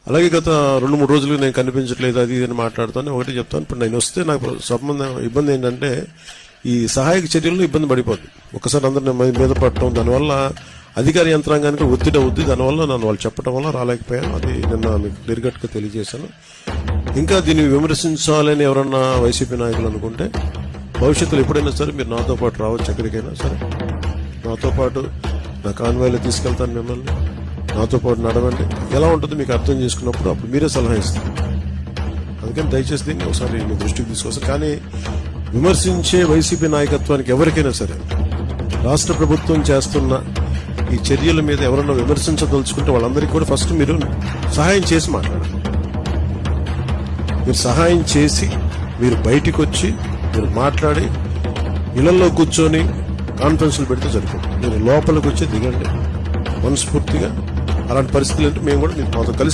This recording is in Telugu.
అలాగే గత 2-3 రోజులు నేను కనిపించట్లేదు అది ఇది అని మాట్లాడుతాను. ఒకటి చెప్తాను, ఇప్పుడు నేను వస్తే నాకు ఇబ్బంది ఏంటంటే ఈ సహాయక చర్యల్లో ఇబ్బంది పడిపోద్ది. ఒకసారి అందరిని మీద పట్టడం, దానివల్ల అధికార యంత్రాంగానికి ఒత్తిడి అవుద్ది. దానివల్ల నన్ను వాళ్ళు చెప్పడం వల్ల రాలేకపోయాను. అది నిన్న మీకు క్లియర్ కట్ గా తెలియజేశాను. ఇంకా దీన్ని విమర్శించాలని ఎవరన్నా వైసీపీ నాయకులు అనుకుంటే భవిష్యత్తులో ఎప్పుడైనా సరే మీరు నాతో పాటు రావచ్చు, ఎక్కడికైనా సరే నాతో పాటు నా కాన్వాయ్లో తీసుకెళ్తాను మిమ్మల్ని. నాతో పాటు నడవండి, ఎలా ఉంటుందో మీకు అర్థం చేసుకున్నప్పుడు అప్పుడు మీరే సలహా ఇస్తారు. అందుకని దయచేసి దీన్ని ఒకసారి మీ దృష్టికి తీసుకొస్తారు. కానీ విమర్శించే వైసీపీ నాయకత్వానికి ఎవరికైనా సరే రాష్ట్ర ప్రభుత్వం చేస్తున్న ఈ చర్యల మీద ఎవరన్నా విమర్శించదలుచుకుంటే వాళ్ళందరికీ కూడా ఫస్ట్ మీరు సహాయం చేసి మాట్లాడండి. మీరు సహాయం చేసి మీరు బయటికి వచ్చి మీరు మాట్లాడి ఇళ్లలో కూర్చొని కాన్ఫరెన్స్లు పెడితే సరిపోతుంది. మీరు లోపలికి వచ్చి దిగండి మనస్ఫూర్తిగా. అలాంటి పరిస్థితులు అంటే మేము కూడా మాతో కలిసి